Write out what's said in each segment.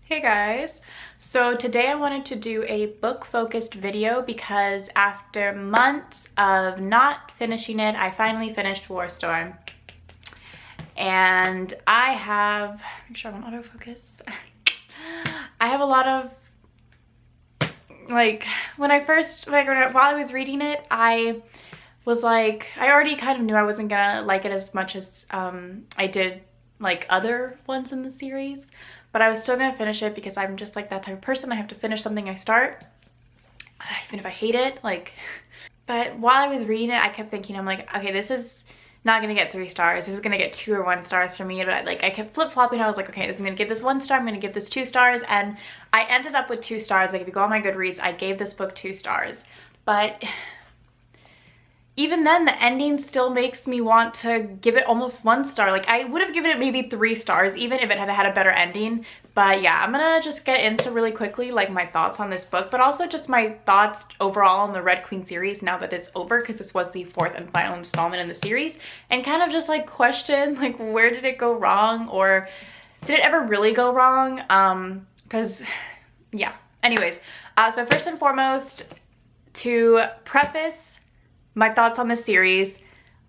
Hey guys, so today I wanted to do a book-focused video because after months of not finishing it, I finally finished War Storm. And I have, make sure I'm on autofocus. I have a lot of, like, while I was reading it, I was like, I already kind of knew I wasn't gonna like it as much as I did like other ones in the series. But I was still gonna finish it because I'm just like that type of person. I have to finish something I start, even if I hate it. But while I was reading it, I kept thinking, I'm like, okay, this is not gonna get 3 stars. This is gonna get 2 or 1 stars for me. But I kept flip-flopping. I was like, okay, I'm gonna give this 1 star. I'm gonna give this 2 stars, and I ended up with 2 stars. Like if you go on my Goodreads, I gave this book 2 stars. But even then, the ending still makes me want to give it almost 1 star. Like, I would have given it maybe 3 stars, even if it had had a better ending. But yeah, I'm gonna just get into really quickly, like, my thoughts on this book, but also just my thoughts overall on the Red Queen series now that it's over, because this was the 4th and final installment in the series, and kind of just, like, question, like, where did it go wrong, or did it ever really go wrong? Because, yeah. Anyways, so first and foremost, to preface my thoughts on this series,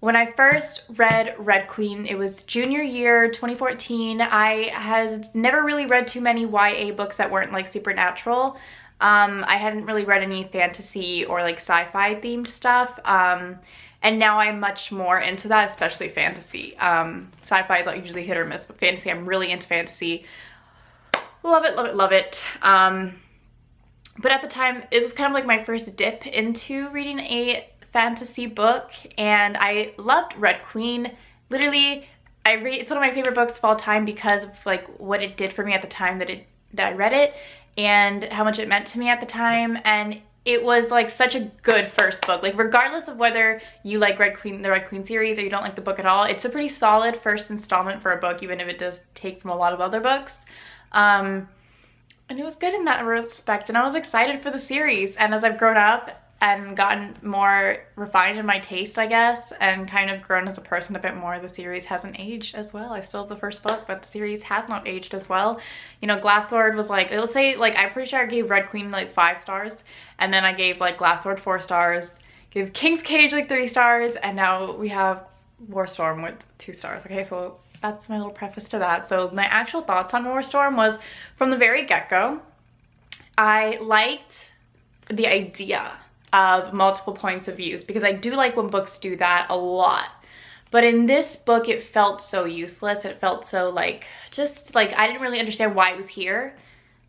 when I first read Red Queen, it was junior year 2014. I had never really read too many YA books that weren't like supernatural. I hadn't really read any fantasy or like sci-fi themed stuff. And now I'm much more into that, especially fantasy. Sci-fi is usually hit or miss, but fantasy, I'm really into fantasy. Love it, love it, love it. But at the time, it was kind of like my first dip into reading a fantasy book, and I loved Red Queen. Literally, it's one of my favorite books of all time because of like what it did for me at the time that I read it, and how much it meant to me at the time. And it was like such a good first book. Like, regardless of whether you like the Red Queen series, or you don't like the book at all, it's a pretty solid first installment for a book, even if it does take from a lot of other books. And it was good in that respect, and I was excited for the series. And as I've grown up and gotten more refined in my taste, I guess, and kind of grown as a person a bit more, the series hasn't aged as well. I still have the first book, but the series has not aged as well. You know, Glass Sword was like, let's say, like, I'm pretty sure I gave Red Queen like 5 stars, and then I gave like Glass Sword 4 stars, gave King's Cage like 3 stars, and now we have War Storm with 2 stars. Okay, so that's my little preface to that. So my actual thoughts on War Storm was, from the very get-go, I liked the idea of multiple points of views, because I do like when books do that a lot. But in this book, it felt so useless. It felt so like, just like, I didn't really understand why it was here,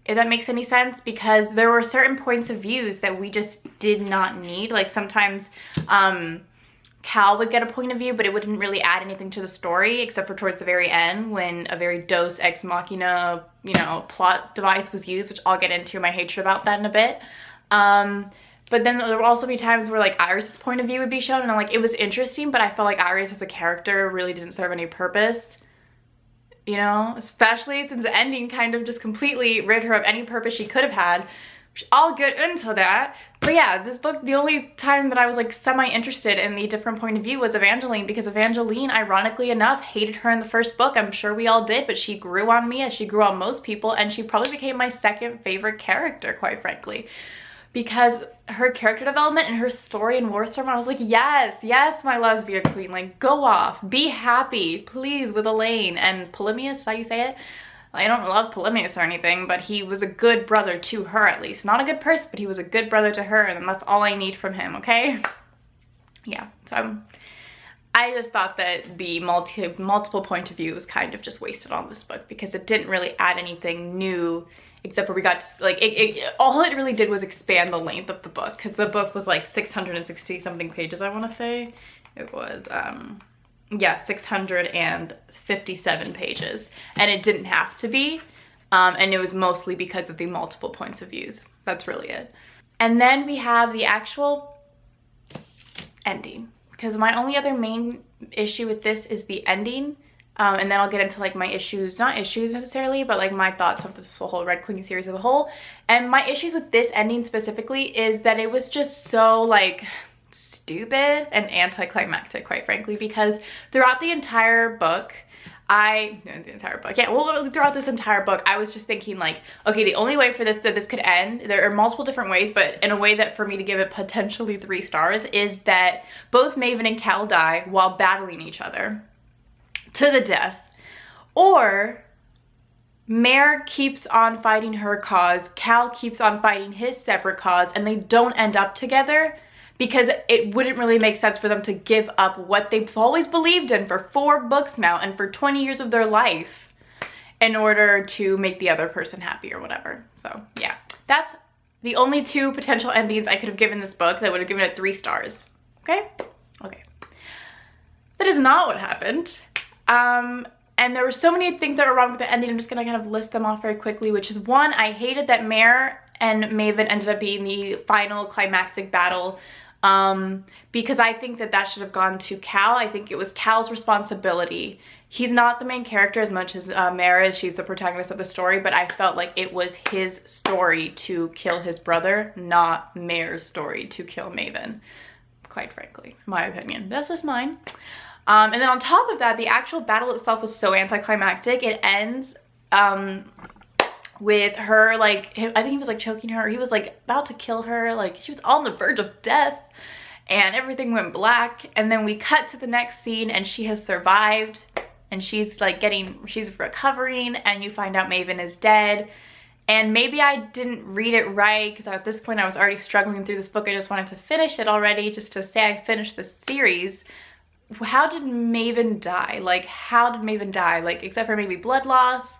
if that makes any sense, because there were certain points of views that we just did not need. Like, sometimes Cal would get a point of view, but it wouldn't really add anything to the story, except for towards the very end, when a very Deus Ex Machina, you know, plot device was used, which I'll get into my hatred about that in a bit. But then there will also be times where like Iris' point of view would be shown, and I'm like, it was interesting, but I felt like Iris as a character really didn't serve any purpose. You know, especially since the ending kind of just completely rid her of any purpose she could have had, which I'll get into that. But yeah, this book, the only time that I was like semi-interested in the different point of view was Evangeline, because Evangeline, ironically enough, hated her in the first book. I'm sure we all did, but she grew on me, as she grew on most people, and she probably became my second favorite character, quite frankly. Because her character development and her story in War Storm, I was like, yes, yes, my lesbian queen, like, go off, be happy, please, with Elaine. And Polemius, is that how you say it? I don't love Polemius or anything, but he was a good brother to her, at least. Not a good person, but he was a good brother to her, and that's all I need from him, okay? Yeah, so I just thought that the multiple point of view was kind of just wasted on this book, because it didn't really add anything new, except for we got to, like, all it really did was expand the length of the book, because the book was like 660 something pages, I want to say. It was, yeah, 657 pages, and it didn't have to be, and it was mostly because of the multiple points of views. That's really it. And then we have the actual ending, because my only other main issue with this is the ending. And then I'll get into like my issues, not issues necessarily, but like my thoughts of this whole Red Queen series as a whole. And my issues with this ending specifically is that it was just so like stupid and anticlimactic, quite frankly, because throughout the entire book, The entire book, yeah, well, throughout this entire book, I was just thinking like, okay, the only way for this that this could end, there are multiple different ways, but in a way that for me to give it potentially 3 stars is that both Maven and Cal die while battling each other to the death, or Mare keeps on fighting her cause, Cal keeps on fighting his separate cause, and they don't end up together because it wouldn't really make sense for them to give up what they've always believed in for 4 books now and for 20 years of their life in order to make the other person happy or whatever. So yeah, that's the only 2 potential endings I could have given this book that would have given it 3 stars. Okay? Okay. That is not what happened. And there were so many things that were wrong with the ending. I'm just gonna kind of list them off very quickly, which is 1, I hated that Mare and Maven ended up being the final climactic battle, because I think that that should have gone to Cal. I think it was Cal's responsibility. He's not the main character as much as Mare is. She's the protagonist of the story, but I felt like it was his story to kill his brother, not Mare's story to kill Maven, quite frankly, my opinion. That's just mine. And then on top of that, the actual battle itself was so anticlimactic. It ends with her, like, I think he was like choking her, or he was like about to kill her, like she was on the verge of death, and everything went black. And then we cut to the next scene and she has survived and she's like she's recovering, and you find out Maven is dead. And maybe I didn't read it right because at this point I was already struggling through this book. I just wanted to finish it already just to say I finished this series. How did Maven die? Like, how did Maven die? Like, except for maybe blood loss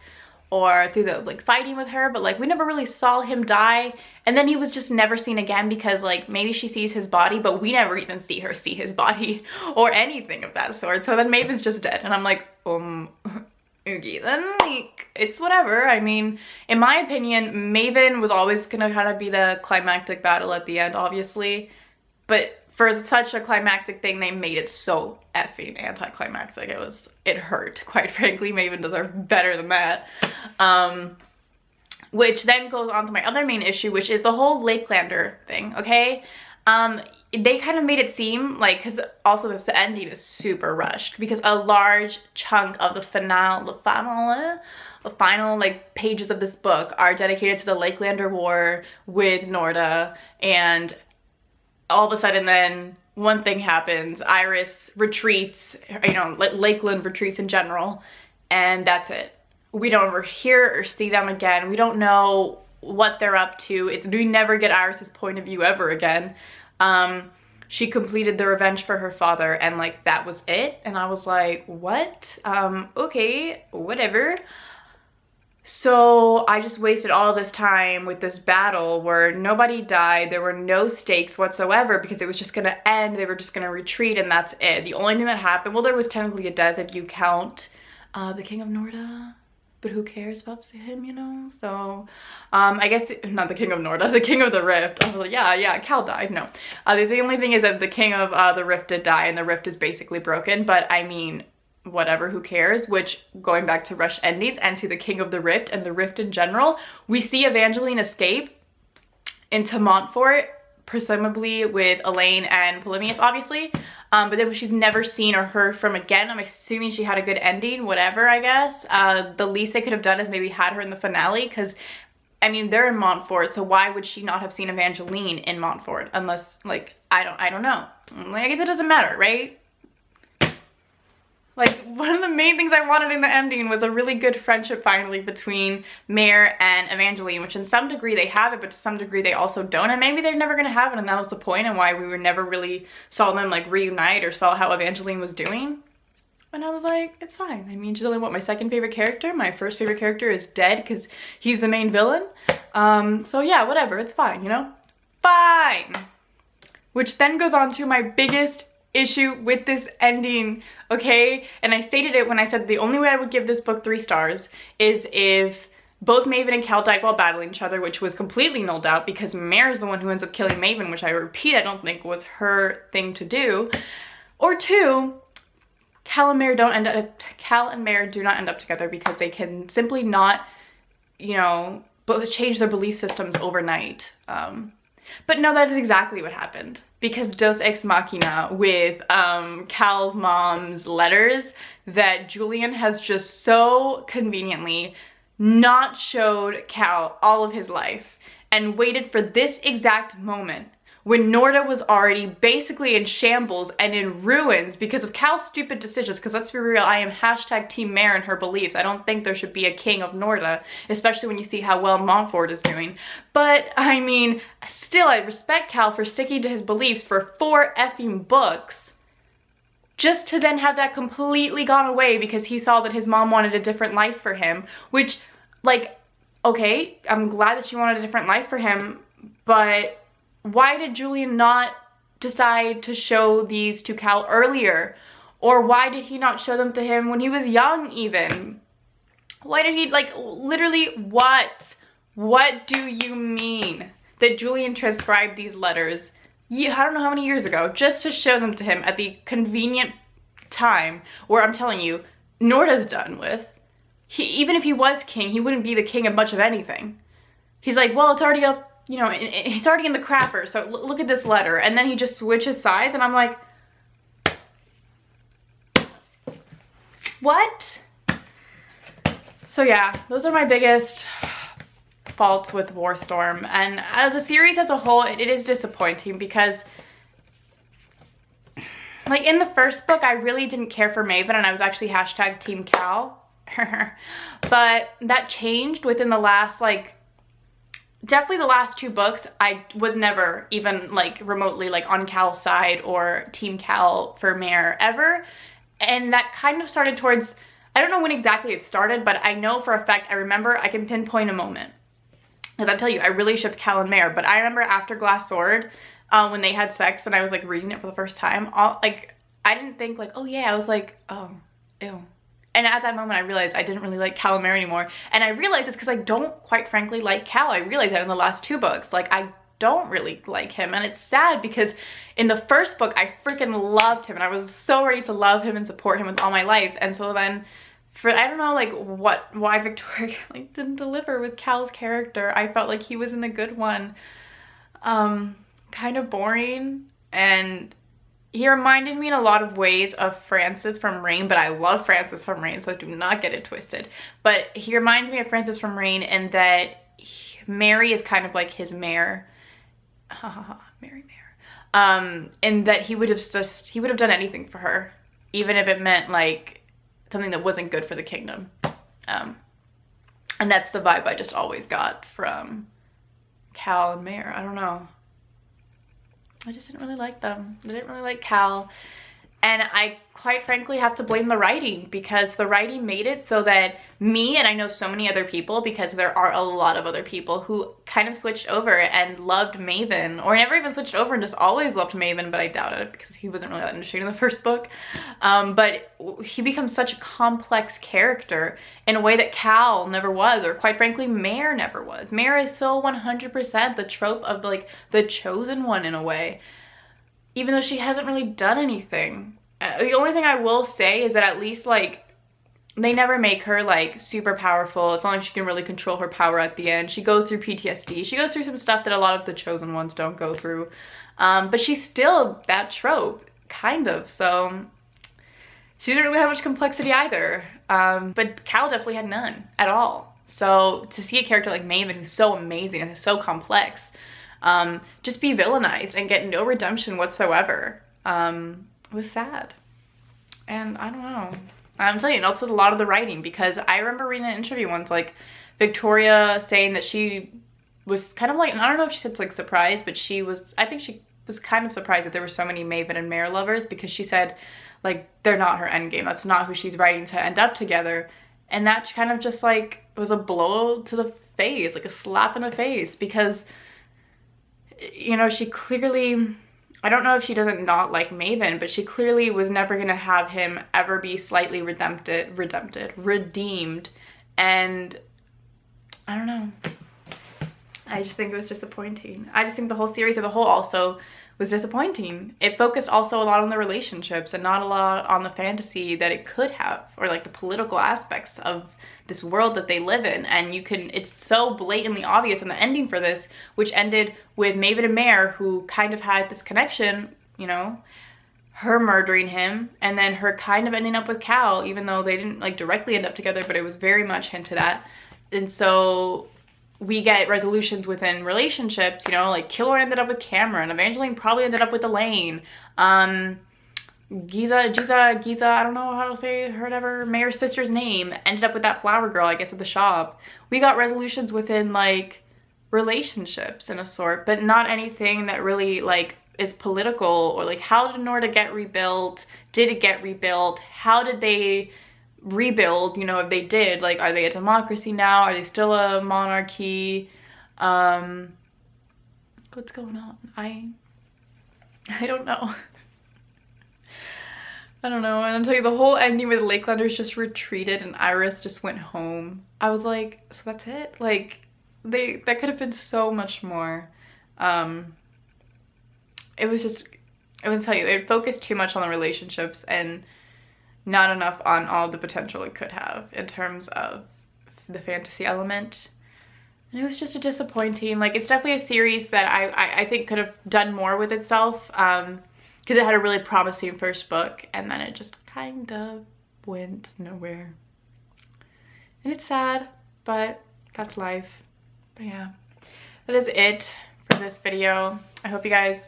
or through the, like, fighting with her, but, like, we never really saw him die. And then he was just never seen again because, like, maybe she sees his body, but we never even see her see his body or anything of that sort. So then Maven's just dead. And I'm like, okay, then, like, it's whatever. I mean, in my opinion, Maven was always gonna kind of be the climactic battle at the end, obviously. But for such a climactic thing, they made it so effing anticlimactic. It hurt, quite frankly. Maven deserved better than that. Which then goes on to my other main issue, which is the whole Lakelander thing, okay? They kind of made it seem like, because also the ending is super rushed, because a large chunk of the final like pages of this book are dedicated to the Lakelander War with Norda, and all of a sudden then one thing happens, Iris retreats, you know, Lakeland retreats in general, and that's it. We don't ever hear or see them again. We don't know what they're up to. We never get Iris's point of view ever again. She completed the revenge for her father, and like that was it. And I was like, what? Okay, whatever. So I just wasted all this time with this battle where nobody died. There were no stakes whatsoever because it was just gonna end. They were just gonna retreat, and that's it. The only thing that happened, well, there was technically a death if you count the King of Norda, but who cares about him, you know? So I guess not the King of Norda, the King of the Rift. I was like, yeah, Cal died. No, the only thing is that the King of the Rift did die, and the Rift is basically broken. But I mean, whatever, who cares? Which, going back to rush endings and to the King of the Rift and the Rift in general, we see Evangeline escape into Montfort, presumably with Elaine and Polonius, obviously. But then she's never seen or heard from again. I'm assuming she had a good ending, whatever, I guess. The least they could have done is maybe had her in the finale, because, I mean, they're in Montfort, so why would she not have seen Evangeline in Montfort? Unless, like, I don't know. Like, I guess it doesn't matter, right? Like, one of the main things I wanted in the ending was a really good friendship finally between Mare and Evangeline, which in some degree they have it, but to some degree they also don't, and maybe they're never gonna have it, and that was the point, and why we were never really saw them like reunite or saw how Evangeline was doing. And I was like, it's fine. I mean, she's only, what, my second favorite character? My first favorite character is dead because he's the main villain. So yeah, whatever, it's fine, you know? Fine! Which then goes on to my biggest issue with this ending, okay? And I stated it when I said the only way I would give this book 3 stars is if both Maven and Cal died while battling each other, which was completely nulled out because Mare is the one who ends up killing Maven, which I repeat, I don't think was her thing to do. Or 2, Cal and Mare do not end up together because they can simply not, you know, both change their belief systems overnight. But no, that is exactly what happened. Because Deus Ex Machina with Cal's mom's letters that Julian has just so conveniently not showed Cal all of his life and waited for this exact moment when Norda was already basically in shambles and in ruins because of Cal's stupid decisions, because let's be real, I am hashtag Team Mare and her beliefs. I don't think there should be a king of Norda, especially when you see how well Montfort is doing. But, I mean, still, I respect Cal for sticking to his beliefs for 4 effing books, just to then have that completely gone away because he saw that his mom wanted a different life for him, which, like, okay, I'm glad that she wanted a different life for him, but why did Julian not decide to show these to Cal earlier? Or why did he not show them to him when he was young even? Why did he, like, literally, what? What do you mean that Julian transcribed these letters, I don't know how many years ago, just to show them to him at the convenient time where I'm telling you, Norda's done with. Even if he was king, he wouldn't be the king of much of anything. He's like, well, it's already up, you know, it's already in the crapper, so look at this letter. And then he just switches sides, and I'm like, what? So yeah, those are my biggest faults with Warstorm. And as a series as a whole, it is disappointing because, like, in the first book, I really didn't care for Maven, and I was actually hashtag Team Cal. But that changed within the last, like, definitely the last 2 books. I was never even, like, remotely, like, on Cal's side or Team Cal for Mare ever. And that kind of started towards, I don't know when exactly it started, but I know for a fact, I remember, I can pinpoint a moment. Because I tell you, I really shipped Cal and Mare, but I remember after Glass Sword, when they had sex and I was, like, reading it for the first time, like, I didn't think, like, oh yeah, I was like, oh, ew. And at that moment, I realized I didn't really like Cal and Mare anymore. And I realized it's because I don't, quite frankly, like Cal. I realized that in the last 2 books. Like, I don't really like him. And it's sad because in the first book, I freaking loved him. And I was so ready to love him and support him with all my life. And so then, I don't know, like, why Victoria, like, didn't deliver with Cal's character. I felt like he wasn't a good one. Kind of boring. And he reminded me in a lot of ways of Francis from Rain, but I love Francis from Rain, so do not get it twisted. But he reminds me of Francis from Rain in that Mary is kind of like his mare. Mary Mare. And that he would have done anything for her, even if it meant, like, something that wasn't good for the kingdom. And that's the vibe I just always got from Cal and Mare. I don't know. I just didn't really like them. I didn't really like Cal. And I quite frankly have to blame the writing, because the writing made it so that me, and I know so many other people, because there are a lot of other people who kind of switched over and loved Maven, or never even switched over and just always loved Maven, but I doubt it because he wasn't really that interesting in the first book. But he becomes such a complex character in a way that Cal never was, or quite frankly Mare never was. Mare is so 100% the trope of, like, the chosen one in a way, even though she hasn't really done anything. The only thing I will say is that at least, like, they never make her, like, super powerful. It's not like she can really control her power at the end. She goes through PTSD. She goes through some stuff that a lot of the chosen ones don't go through. But she's still that trope, kind of. So she didn't really have much complexity either. But Cal definitely had none at all. So to see a character like Maven, who's so amazing and so complex, just be villainized and get no redemption whatsoever, was sad. And I don't know. I'm telling you, and also a lot of the writing, because I remember reading an interview once, like, Victoria saying that she was kind of like, and I don't know if she said, like, surprised, but I think she was kind of surprised that there were so many Maven and Mare lovers, because she said, like, they're not her endgame. That's not who she's writing to end up together. And that kind of just, like, was a blow to the face, like a slap in the face, because, you know, she clearly, I don't know if she doesn't not like Maven, but she clearly was never going to have him ever be slightly redeemed. And I don't know. I just think it was disappointing. I just think the whole series as a whole also was disappointing. It focused also a lot on the relationships and not a lot on the fantasy that it could have, or like the political aspects of this world that they live in. And it's so blatantly obvious in the ending for this, which ended with Maven and Mare, who kind of had this connection, you know, her murdering him, and then her kind of ending up with Cal, even though they didn't like directly end up together, but it was very much hinted at. And so we get resolutions within relationships, you know, like Killorn ended up with Cameron, Evangeline probably ended up with Elaine, Giza, I don't know how to say her, whatever, Mayor's sister's name, ended up with that flower girl, I guess, at the shop. We got resolutions within, like, relationships in a sort, but not anything that really, like, is political, or like, how did Norda get rebuilt? Did it get rebuilt? How did they rebuild, you know, if they did? Like, are they a democracy now? Are they still a monarchy? What's going on? I don't know. I don't know. And I'll tell you, the whole ending where the Lakelanders just retreated and Iris just went home, I was like, so that's it? Like, that could have been so much more. It was just, I would tell you, it focused too much on the relationships and not enough on all the potential it could have in terms of the fantasy element. And it was just a disappointing, like, it's definitely a series that I think could have done more with itself, because it had a really promising first book, and then it just kind of went nowhere. And it's sad, but that's life. But yeah, that is it for this video. I hope you guys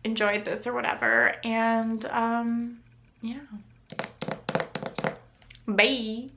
enjoyed this or whatever, and yeah, bye.